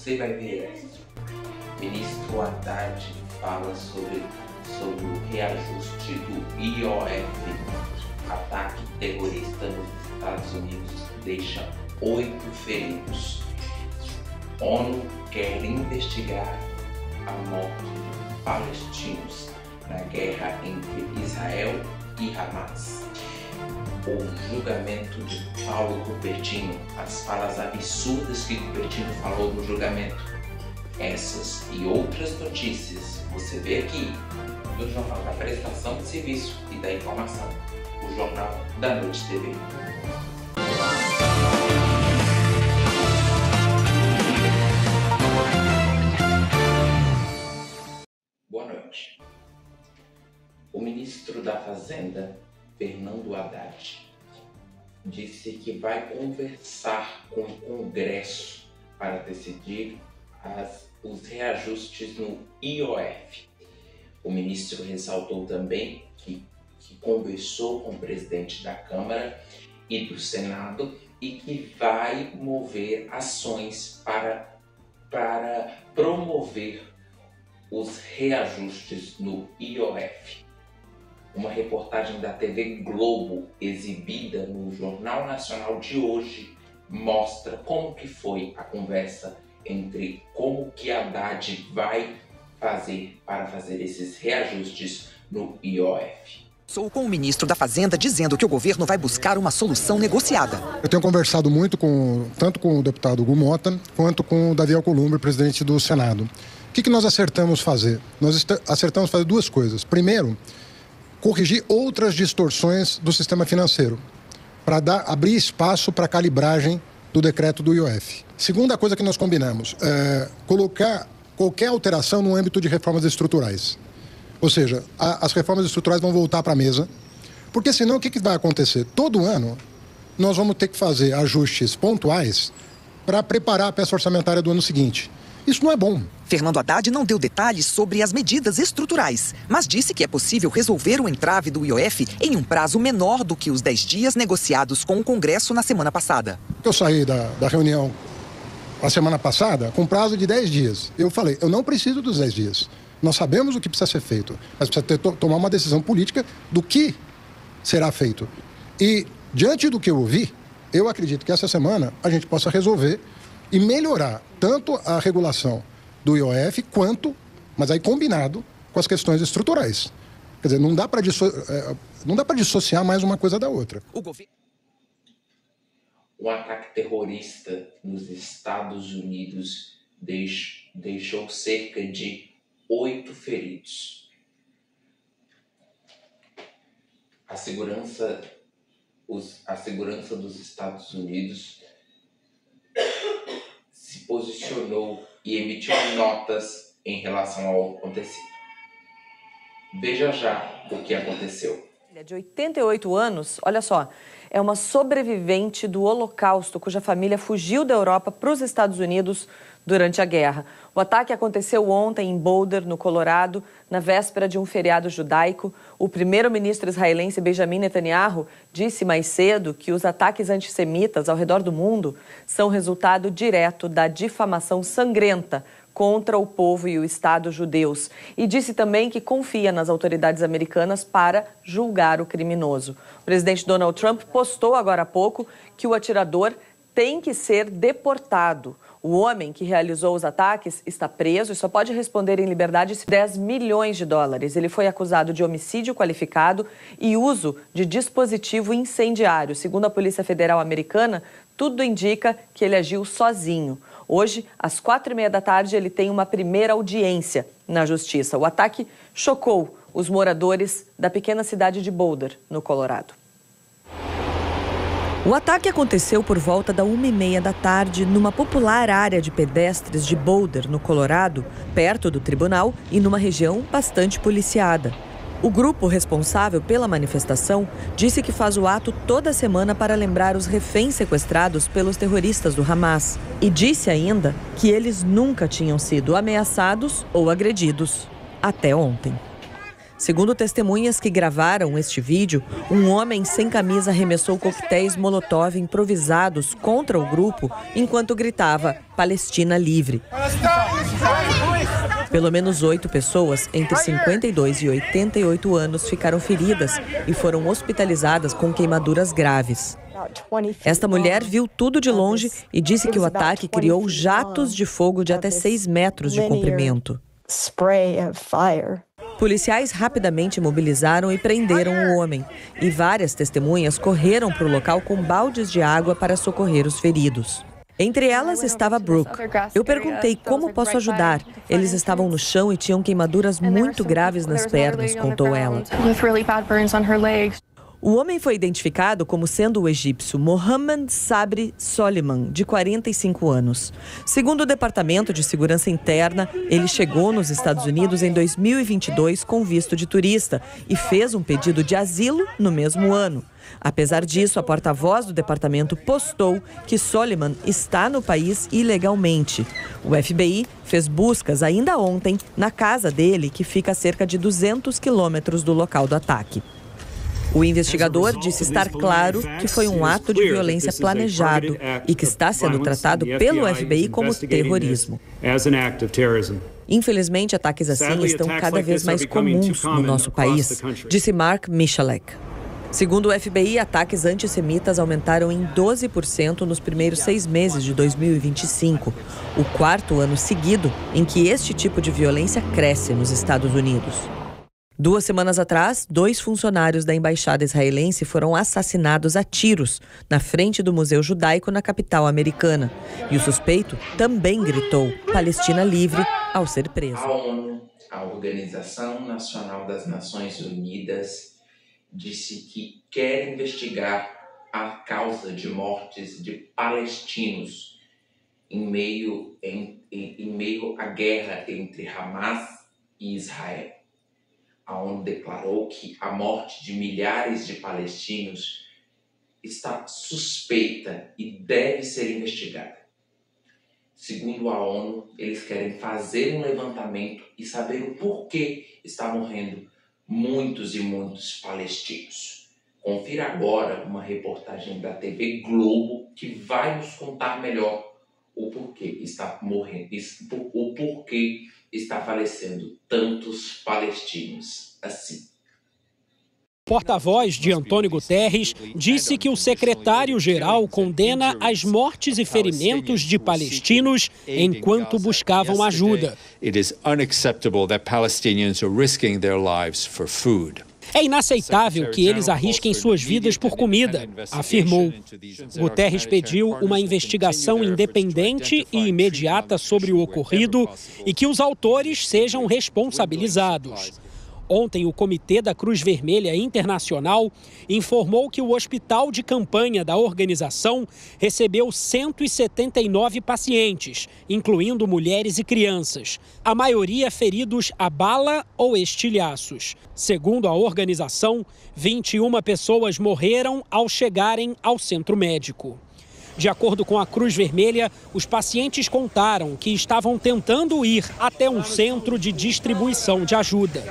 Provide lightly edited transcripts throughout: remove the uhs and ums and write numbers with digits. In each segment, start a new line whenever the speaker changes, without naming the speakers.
você vai ver essa. Ministro Haddad fala sobre o reajuste do IOF. Ataque terrorista nos Estados Unidos deixa 8 feridos. ONU quer investigar a morte de palestinos na guerra entre Israel e Hamas. O julgamento de Paulo Cupertino, as falas absurdas que Cupertino falou no julgamento. Essas e outras notícias você vê aqui no Jornal da Prestação de Serviço e da Informação, o Jornal da Noite TV. Boa noite. O ministro da Fazenda, Fernando Haddad, disse que vai conversar com o Congresso para decidir os reajustes no IOF. O ministro ressaltou também que conversou com o presidente da Câmara e do Senado e que vai mover ações para promover os reajustes no IOF. Uma reportagem da TV Globo, exibida no Jornal Nacional de hoje, mostra como que foi a conversa entre como que Haddad vai fazer para fazer esses reajustes no IOF.
Sou com o ministro da Fazenda dizendo que o governo vai buscar uma solução negociada.
Eu tenho conversado muito tanto com o deputado Hugo Mota quanto com o Davi Alcolumbre, presidente do Senado. O que nós acertamos fazer? Nós acertamos fazer duas coisas. Primeiro, corrigir outras distorções do sistema financeiro, para abrir espaço para a calibragem do decreto do IOF. Segunda coisa que nós combinamos, colocar qualquer alteração no âmbito de reformas estruturais. Ou seja, as reformas estruturais vão voltar para a mesa, porque senão o que vai acontecer? Todo ano nós vamos ter que fazer ajustes pontuais para preparar a peça orçamentária do ano seguinte. Isso não é bom.
Fernando Haddad não deu detalhes sobre as medidas estruturais, mas disse que é possível resolver o entrave do IOF em um prazo menor do que os 10 dias negociados com o Congresso na semana passada.
Eu saí da reunião a semana passada com prazo de 10 dias. Eu falei, eu não preciso dos 10 dias. Nós sabemos o que precisa ser feito, mas precisa tomar uma decisão política do que será feito. E, diante do que eu ouvi, eu acredito que essa semana a gente possa resolver e melhorar tanto a regulação do IOF mas aí combinado com as questões estruturais. Quer dizer, não dá para dissociar mais uma coisa da outra.
Um ataque terrorista nos Estados Unidos deixou cerca de 8 feridos. A segurança dos Estados Unidos se posicionou e emitiu notas em relação ao acontecido. Veja já o que aconteceu.
De 88 anos, olha só, é uma sobrevivente do Holocausto, cuja família fugiu da Europa para os Estados Unidos durante a guerra. O ataque aconteceu ontem em Boulder, no Colorado, na véspera de um feriado judaico. O primeiro-ministro israelense Benjamin Netanyahu disse mais cedo que os ataques antissemitas ao redor do mundo são resultado direto da difamação sangrenta contra o povo e o Estado judeus. E disse também que confia nas autoridades americanas para julgar o criminoso. O presidente Donald Trump postou agora há pouco que o atirador tem que ser deportado. O homem que realizou os ataques está preso e só pode responder em liberdade $10 milhões. Ele foi acusado de homicídio qualificado e uso de dispositivo incendiário. Segundo a Polícia Federal Americana, tudo indica que ele agiu sozinho. Hoje, às 4h30 da tarde, ele tem uma primeira audiência na Justiça. O ataque chocou os moradores da pequena cidade de Boulder, no Colorado. O ataque aconteceu por volta da 1h30 da tarde numa popular área de pedestres de Boulder, no Colorado, perto do tribunal e numa região bastante policiada. O grupo responsável pela manifestação disse que faz o ato toda semana para lembrar os reféns sequestrados pelos terroristas do Hamas. E disse ainda que eles nunca tinham sido ameaçados ou agredidos, até ontem. Segundo testemunhas que gravaram este vídeo, um homem sem camisa arremessou coquetéis Molotov improvisados contra o grupo enquanto gritava "Palestina livre". Pelo menos 8 pessoas, entre 52 e 88 anos, ficaram feridas e foram hospitalizadas com queimaduras graves. Esta mulher viu tudo de longe e disse que o ataque criou jatos de fogo de até 6 metros de comprimento. Policiais rapidamente mobilizaram e prenderam o homem. E várias testemunhas correram para o local com baldes de água para socorrer os feridos. Entre elas estava Brooke. Eu perguntei como posso ajudar. Eles estavam no chão e tinham queimaduras muito graves nas pernas, contou ela. O homem foi identificado como sendo o egípcio Mohammed Sabri Soliman, de 45 anos. Segundo o Departamento de Segurança Interna, ele chegou nos Estados Unidos em 2022 com visto de turista e fez um pedido de asilo no mesmo ano. Apesar disso, a porta-voz do departamento postou que Soliman está no país ilegalmente. O FBI fez buscas ainda ontem na casa dele, que fica a cerca de 200 quilômetros do local do ataque. O investigador disse estar claro que foi um ato de violência planejado e que está sendo tratado pelo FBI como terrorismo. Infelizmente, ataques assim estão cada vez mais comuns no nosso país, disse Mark Michalek. Segundo o FBI, ataques antissemitas aumentaram em 12% nos primeiros 6 meses de 2025, o 4º ano seguido em que este tipo de violência cresce nos Estados Unidos. 2 semanas atrás, 2 funcionários da embaixada israelense foram assassinados a tiros na frente do Museu Judaico na capital americana. E o suspeito também gritou "Palestina livre" ao ser preso.
A ONU, a Organização Nacional das Nações Unidas, disse que quer investigar a causa de mortes de palestinos em meio à guerra entre Hamas e Israel. A ONU declarou que a morte de milhares de palestinos está suspeita e deve ser investigada. Segundo a ONU, eles querem fazer um levantamento e saber o porquê está morrendo muitos e muitos palestinos. Confira agora uma reportagem da TV Globo que vai nos contar melhor o porquê está morrendo, o porquê está falecendo tantos palestinos assim.
Porta-voz de Antônio Guterres disse que o secretário-geral condena as mortes e ferimentos de palestinos enquanto buscavam ajuda. É inaceitável que eles arrisquem suas vidas por comida, afirmou. Guterres pediu uma investigação independente e imediata sobre o ocorrido e que os autores sejam responsabilizados. Ontem, o Comitê da Cruz Vermelha Internacional informou que o hospital de campanha da organização recebeu 179 pacientes, incluindo mulheres e crianças, a maioria feridos a bala ou estilhaços. Segundo a organização, 21 pessoas morreram ao chegarem ao centro médico. De acordo com a Cruz Vermelha, os pacientes contaram que estavam tentando ir até um centro de distribuição de ajuda.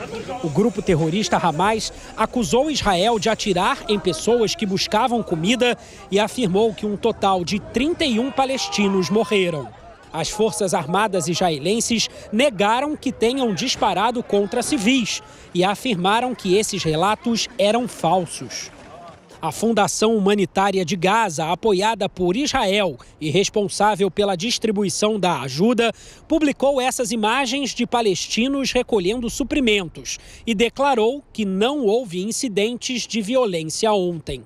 O grupo terrorista Hamas acusou Israel de atirar em pessoas que buscavam comida e afirmou que um total de 31 palestinos morreram. As forças armadas israelenses negaram que tenham disparado contra civis e afirmaram que esses relatos eram falsos. A Fundação Humanitária de Gaza, apoiada por Israel e responsável pela distribuição da ajuda, publicou essas imagens de palestinos recolhendo suprimentos e declarou que não houve incidentes de violência ontem.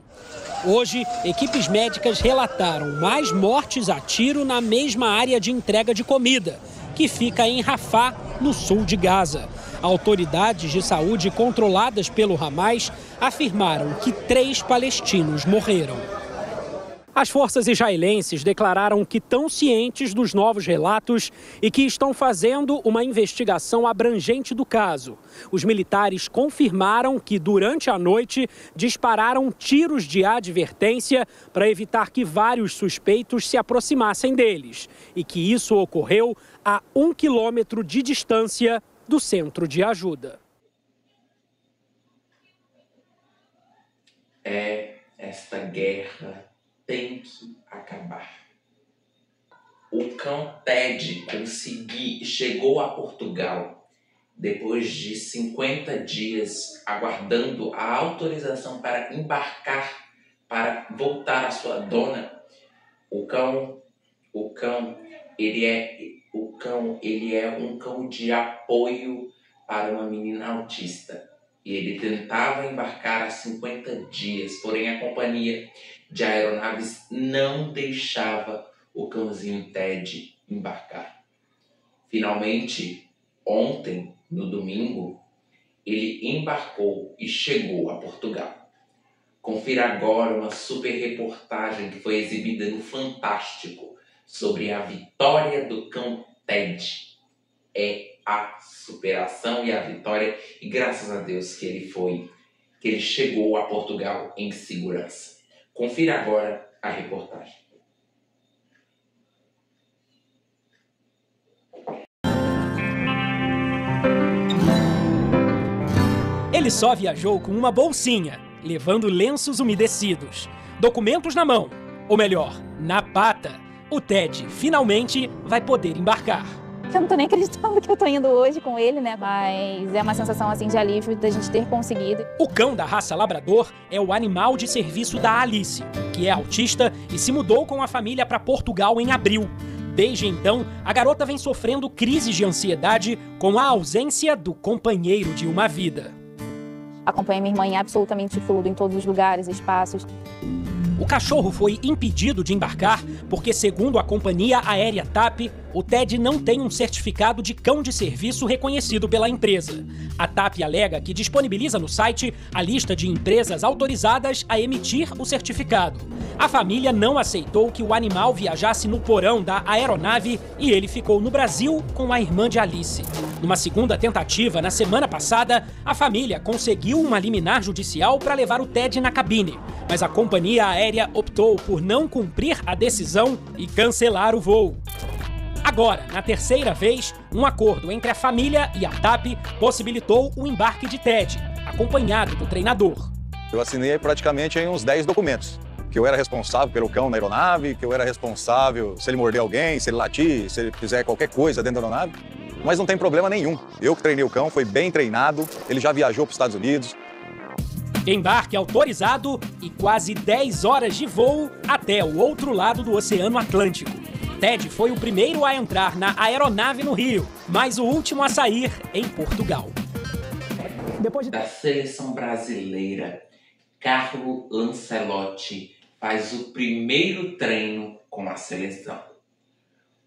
Hoje, equipes médicas relataram mais mortes a tiro na mesma área de entrega de comida, que fica em Rafah, no sul de Gaza. Autoridades de saúde controladas pelo Hamas afirmaram que 3 palestinos morreram. As forças israelenses declararam que estão cientes dos novos relatos e que estão fazendo uma investigação abrangente do caso. Os militares confirmaram que, durante a noite, dispararam tiros de advertência para evitar que vários suspeitos se aproximassem deles e que isso ocorreu a 1 quilômetro de distância do centro de ajuda.
Esta guerra tem que acabar. O cão Ted chegou a Portugal depois de 50 dias aguardando a autorização para embarcar, para voltar à sua dona. O cão ele é um cão de apoio para uma menina autista. E ele tentava embarcar há 50 dias, porém a companhia de aeronaves não deixava o cãozinho Ted embarcar. Finalmente, ontem, no domingo, ele embarcou e chegou a Portugal. Confira agora uma super reportagem que foi exibida no Fantástico sobre a vitória do cão Ted. É a superação e a vitória, e graças a Deus que ele chegou a Portugal em segurança. Confira agora a reportagem.
Ele só viajou com uma bolsinha, levando lenços umedecidos, documentos na mão, ou melhor, na pata. O Ted finalmente vai poder embarcar.
Eu não tô nem acreditando que eu tô indo hoje com ele, né? Mas é uma sensação assim de alívio da gente ter conseguido.
O cão da raça labrador é o animal de serviço da Alice, que é autista e se mudou com a família para Portugal em abril. Desde então, a garota vem sofrendo crises de ansiedade com a ausência do companheiro de uma vida.
Acompanhei minha irmã em absolutamente tudo, em todos os lugares, espaços.
O cachorro foi impedido de embarcar porque, segundo a companhia aérea TAP, o Ted não tem um certificado de cão de serviço reconhecido pela empresa. A TAP alega que disponibiliza no site a lista de empresas autorizadas a emitir o certificado. A família não aceitou que o animal viajasse no porão da aeronave e ele ficou no Brasil com a irmã de Alice. Numa segunda tentativa, na semana passada, a família conseguiu uma liminar judicial para levar o Ted na cabine, mas a companhia aérea optou por não cumprir a decisão e cancelar o voo. Agora, na terceira vez, um acordo entre a família e a TAP possibilitou o embarque de Ted, acompanhado do treinador.
Eu assinei praticamente uns 10 documentos. Que eu era responsável pelo cão na aeronave, que eu era responsável se ele morder alguém, se ele latir, se ele fizer qualquer coisa dentro da aeronave. Mas não tem problema nenhum. Eu que treinei o cão, foi bem treinado, ele já viajou para os Estados Unidos.
Embarque autorizado e quase 10 horas de voo até o outro lado do Oceano Atlântico. Ted foi o primeiro a entrar na aeronave no Rio, mas o último a sair em Portugal.
Da seleção brasileira, Carlo Lancelotti faz o primeiro treino com a seleção.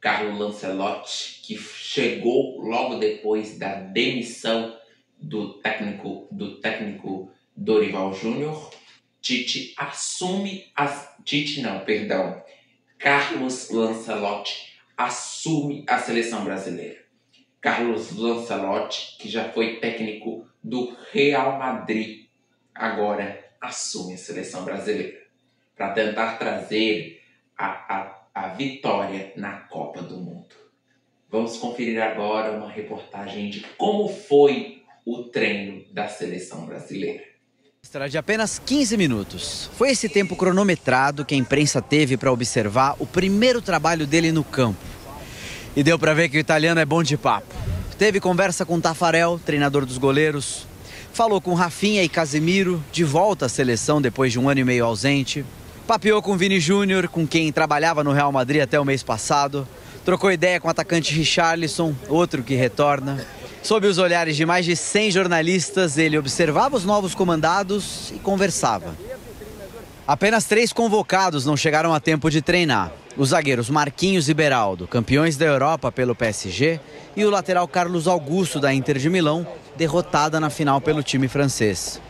Carlo Lancelotti, que chegou logo depois da demissão do técnico Dorival Júnior, Carlos Lancelotti assume a seleção brasileira. Carlos Lancelotti, que já foi técnico do Real Madrid, agora assume a seleção brasileira para tentar trazer a vitória na Copa do Mundo. Vamos conferir agora uma reportagem de como foi o treino da seleção brasileira.
De apenas 15 minutos. Foi esse tempo cronometrado que a imprensa teve para observar o primeiro trabalho dele no campo. E deu para ver que o italiano é bom de papo. Teve conversa com Taffarel, treinador dos goleiros. Falou com Rafinha e Casemiro, de volta à seleção depois de um ano e meio ausente. Papeou com Vini Júnior, com quem trabalhava no Real Madrid até o mês passado. Trocou ideia com o atacante Richarlison, outro que retorna. Sob os olhares de mais de 100 jornalistas, ele observava os novos comandados e conversava. Apenas 3 convocados não chegaram a tempo de treinar. Os zagueiros Marquinhos e Beraldo, campeões da Europa pelo PSG, e o lateral Carlos Augusto, da Inter de Milão, derrotada na final pelo time francês.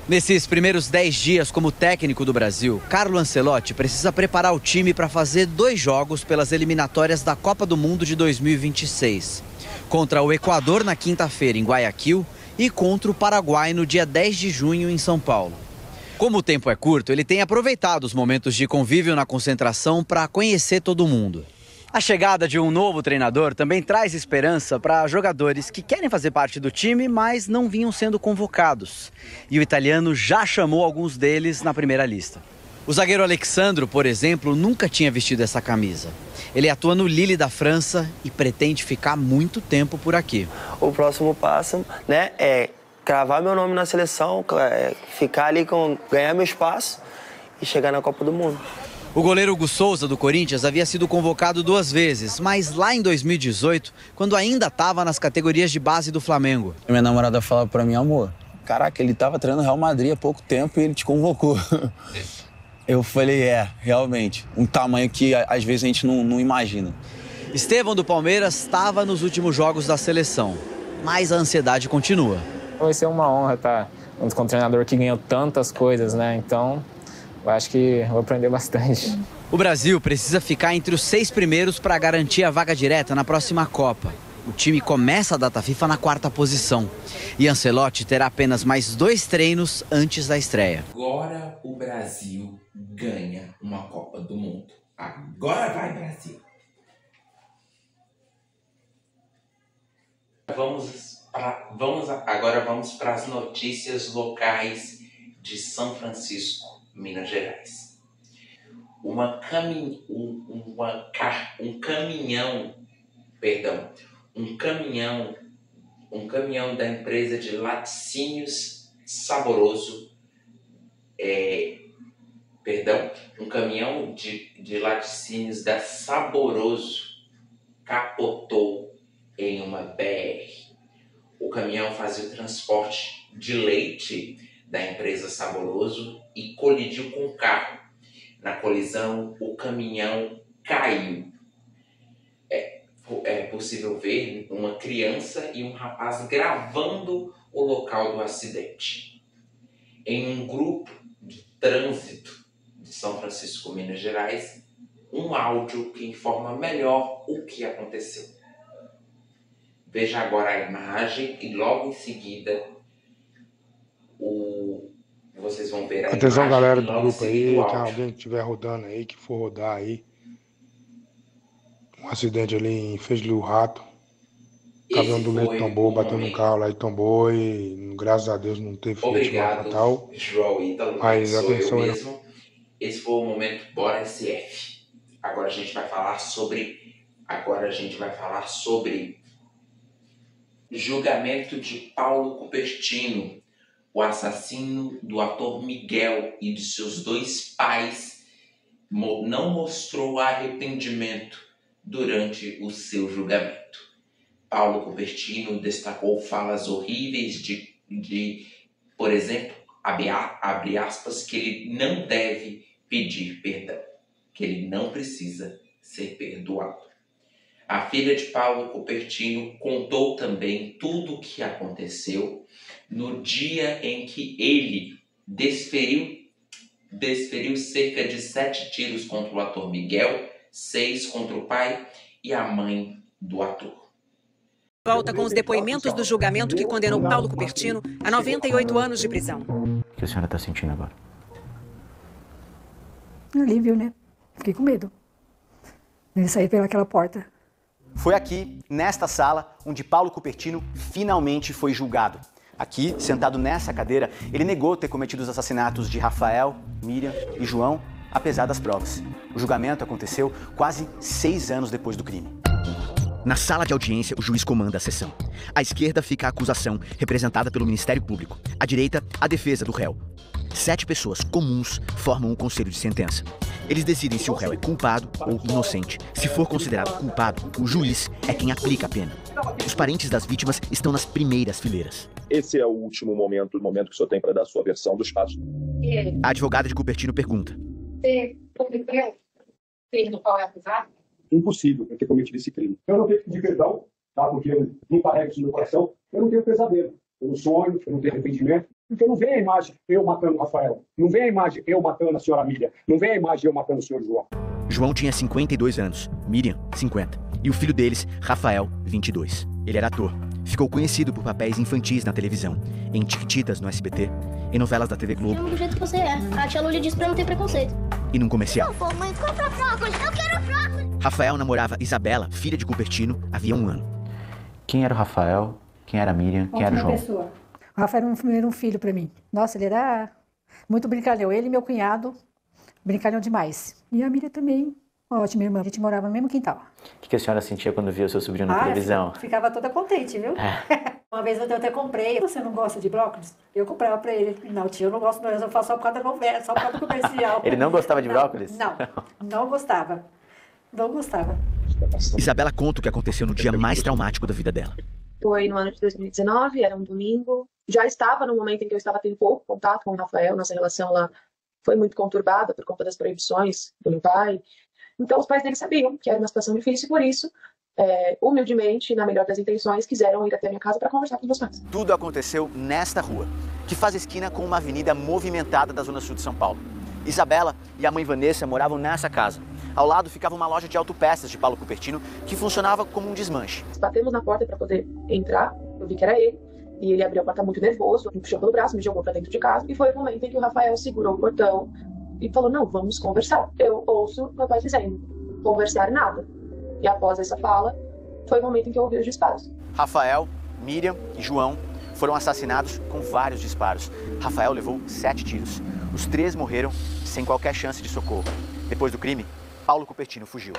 Nesses primeiros 10 dias como técnico do Brasil, Carlo Ancelotti precisa preparar o time para fazer 2 jogos pelas eliminatórias da Copa do Mundo de 2026. Contra o Equador na quinta-feira em Guayaquil e contra o Paraguai no dia 10 de junho em São Paulo. Como o tempo é curto, ele tem aproveitado os momentos de convívio na concentração para conhecer todo mundo. A chegada de um novo treinador também traz esperança para jogadores que querem fazer parte do time, mas não vinham sendo convocados. E o italiano já chamou alguns deles na primeira lista. O zagueiro Alexandro, por exemplo, nunca tinha vestido essa camisa. Ele atua no Lille da França e pretende ficar muito tempo por aqui.
O próximo passo, né, é cravar meu nome na seleção, ficar ali ganhar meu espaço e chegar na Copa do Mundo.
O goleiro Hugo Souza, do Corinthians, havia sido convocado 2 vezes, mas lá em 2018, quando ainda estava nas categorias de base do Flamengo.
Minha namorada fala pra mim, amor, caraca, ele estava treinando Real Madrid há pouco tempo e ele te convocou. Eu falei, realmente, um tamanho que às vezes a gente não imagina.
Estevão, do Palmeiras, estava nos últimos jogos da seleção, mas a ansiedade continua.
Vai ser uma honra estar junto com um treinador que ganhou tantas coisas, né? Então, eu acho que vou aprender bastante.
O Brasil precisa ficar entre os 6 primeiros para garantir a vaga direta na próxima Copa. O time começa a data FIFA na 4ª posição. E Ancelotti terá apenas mais 2 treinos antes da estreia.
Agora o Brasil ganha uma Copa do Mundo. Agora vai, Brasil! Agora vamos para as notícias locais de São Francisco, Minas Gerais. Um caminhão da empresa de laticínios Saboroso, um caminhão de laticínios da Saboroso capotou em uma BR. O caminhão fazia o transporte de leite da empresa Saboroso e colidiu com o carro. Na colisão, o caminhão caiu. É possível ver uma criança e um rapaz gravando o local do acidente. Em um grupo de trânsito de São Francisco, Minas Gerais, um áudio que informa melhor o que aconteceu. Veja agora a imagem e logo em seguida vocês vão ver a
Atenção,
imagem.
Galera do grupo aí, tem alguém que estiver rodando aí, que for rodar aí. Um acidente ali em Feijão do Rato. O caminhão do leite tombou, bateu no carro lá e tombou e graças a Deus não teve vítima fatal.
João Ítalo,
mas atenção aí.
Esse foi o momento Bora SF. Agora a gente vai falar sobre julgamento de Paulo Cupertino, o assassino do ator Miguel e de seus 2 pais, não mostrou arrependimento durante o seu julgamento. Paulo Cupertino destacou falas horríveis de por exemplo, abre aspas, que ele não deve pedir perdão, que ele não precisa ser perdoado. A filha de Paulo Cupertino contou também tudo o que aconteceu no dia em que ele desferiu cerca de 7 tiros contra o ator Miguel, 6 contra o pai e a mãe do ator.
Volta com os depoimentos do julgamento que condenou Paulo Cupertino a 98 anos de prisão.
O que a senhora está sentindo agora?
Alívio, né? Fiquei com medo. Ele sair pelaquela porta.
Foi aqui, nesta sala, onde Paulo Cupertino finalmente foi julgado. Aqui, sentado nessa cadeira, ele negou ter cometido os assassinatos de Rafael, Miriam e João, apesar das provas. O julgamento aconteceu quase 6 anos depois do crime.
Na sala de audiência, o juiz comanda a sessão. À esquerda fica a acusação, representada pelo Ministério Público. À direita, a defesa do réu. 7 pessoas comuns formam um conselho de sentença. Eles decidem se o réu é culpado ou inocente. Se for considerado culpado, o juiz é quem aplica a pena. Os parentes das vítimas estão nas primeiras fileiras.
Esse é o último momento, o momento que o senhor tem para dar a sua versão dos fatos.
A advogada de Cupertino pergunta:
Você publicou do qual é acusado?
Impossível ter cometido esse crime. Eu não tenho que pedir perdão, tá? Porque eu não carrego isso no coração. Eu não tenho pesadelo. Eu não sonho, eu não tenho arrependimento. Porque não vem a imagem eu matando o Rafael. Não vem a imagem eu matando a senhora Miriam. Não vem a imagem eu matando o senhor João.
João tinha 52 anos, Miriam, 50. E o filho deles, Rafael, 22. Ele era ator. Ficou conhecido por papéis infantis na televisão, em Chiquititas no SBT, em novelas da TV Globo.
Do jeito que você é. A tia Lúlia disse pra não ter preconceito.
e num comercial.
Por favor, mãe, compra brócolis, eu quero brócolis.
Rafael namorava Isabela, filha de Cupertino, havia 1 ano.
Quem era o Rafael? Quem era a Miriam? Quem era o João?
Pessoa. O Rafael era um filho para mim. Nossa, ele era muito brincalhão. Ele e meu cunhado, brincalhão demais. E a Miriam também, uma ótima irmã. A gente morava no mesmo quintal.
O que a senhora sentia quando via o seu sobrinho na televisão?
Ficava toda contente, viu? Uma vez eu até comprei. Você não gosta de brócolis? Eu comprava para ele. Não, tia, eu não gosto, não. Eu faço só por causa da conversa, só por causa do comercial.
Ele não gostava de brócolis?
Não gostava. Não gostava.
Isabela conta o que aconteceu no dia mais traumático da vida dela.
Foi no ano de 2019, era um domingo. Já estava no momento em que eu estava tendo pouco contato com o Rafael. Nossa relação lá foi muito conturbada por conta das proibições do meu pai. Então os pais dele sabiam que era uma situação difícil e por isso, humildemente, na melhor das intenções, quiseram ir até a minha casa para conversar com os meus pais.
Tudo aconteceu nesta rua, que faz esquina com uma avenida movimentada da zona sul de São Paulo. Isabela e a mãe Vanessa moravam nessa casa. Ao lado ficava uma loja de autopeças de Paulo Cupertino, que funcionava como um desmanche.
Batemos na porta para poder entrar, eu vi que era ele, e ele abriu a porta muito nervoso, me puxou pelo braço, me jogou para dentro de casa, e foi o momento em que o Rafael segurou o portão e falou, não, vamos conversar. Eu ouço meu pai dizendo, conversar nada. E após essa fala, foi o momento em que eu ouvi os disparos.
Rafael, Miriam e João foram assassinados com vários disparos. Rafael levou 7 tiros. Os 3 morreram sem qualquer chance de socorro. Depois do crime, Paulo Cupertino fugiu.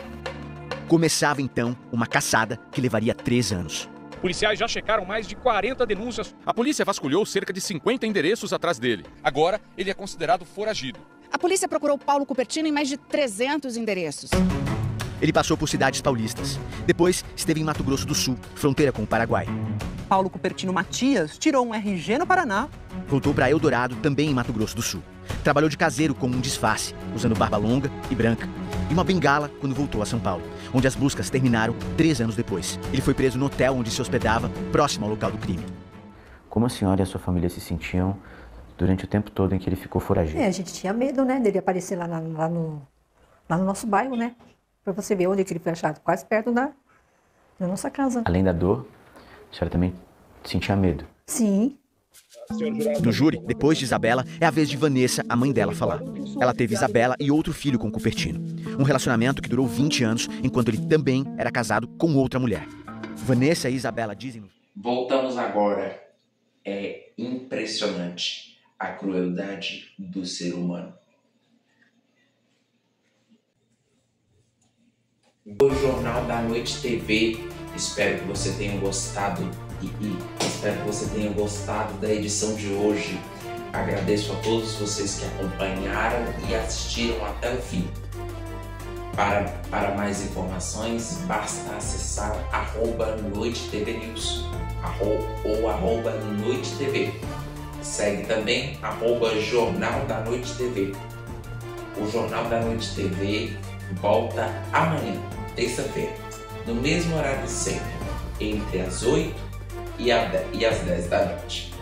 Começava então uma caçada que levaria 3 anos.
Policiais já checaram mais de 40 denúncias. A polícia vasculhou cerca de 50 endereços atrás dele. Agora, ele é considerado foragido.
A polícia procurou Paulo Cupertino em mais de 300 endereços.
Ele passou por cidades paulistas. Depois, esteve em Mato Grosso do Sul, fronteira com o Paraguai.
Paulo Cupertino Matias tirou um RG no Paraná.
Voltou para Eldorado, também em Mato Grosso do Sul. Trabalhou de caseiro como um disfarce, usando barba longa e branca. E uma bengala quando voltou a São Paulo, onde as buscas terminaram 3 anos depois. Ele foi preso no hotel onde se hospedava, próximo ao local do crime.
Como a senhora e a sua família se sentiam durante o tempo todo em que ele ficou foragido?
A gente tinha medo, né, dele aparecer lá no nosso bairro, né? Pra você ver onde ele foi achado, quase perto da nossa casa.
Além da dor, a senhora também sentia medo?
Sim.
No júri, depois de Isabela, é a vez de Vanessa, a mãe dela, falar. Ela teve Isabela e outro filho com Cupertino. Um relacionamento que durou 20 anos, enquanto ele também era casado com outra mulher. Vanessa e Isabela dizem...
Voltamos agora. É impressionante a crueldade do ser humano. O Jornal da Noite TV, espero que você tenha gostado espero que você tenha gostado da edição de hoje. Agradeço a todos vocês que acompanharam e assistiram até o fim. Para mais informações, basta acessar @NoiteTVNews ou @NoiteTV. Segue também @Jornal da Noite TV. O Jornal da Noite TV volta amanhã, terça-feira, no mesmo horário de sempre, entre as 8 e as 10 da noite.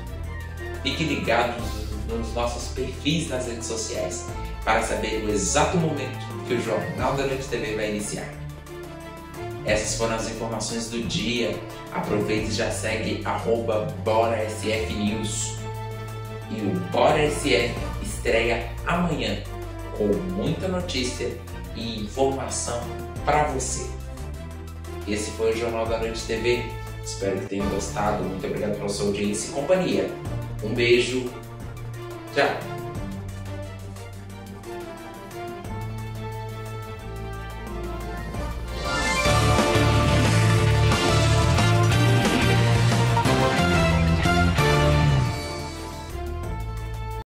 Fique ligados nos nossos perfis nas redes sociais para saber o exato momento que o Jornal da Noite TV vai iniciar. Essas foram as informações do dia. Aproveite e já segue @BoraSFNews. E o Bora SF estreia amanhã com muita notícia e informação para você. Esse foi o Jornal da Noite TV. Espero que tenham gostado. Muito obrigado pela sua audiência e companhia. Um beijo. Tchau.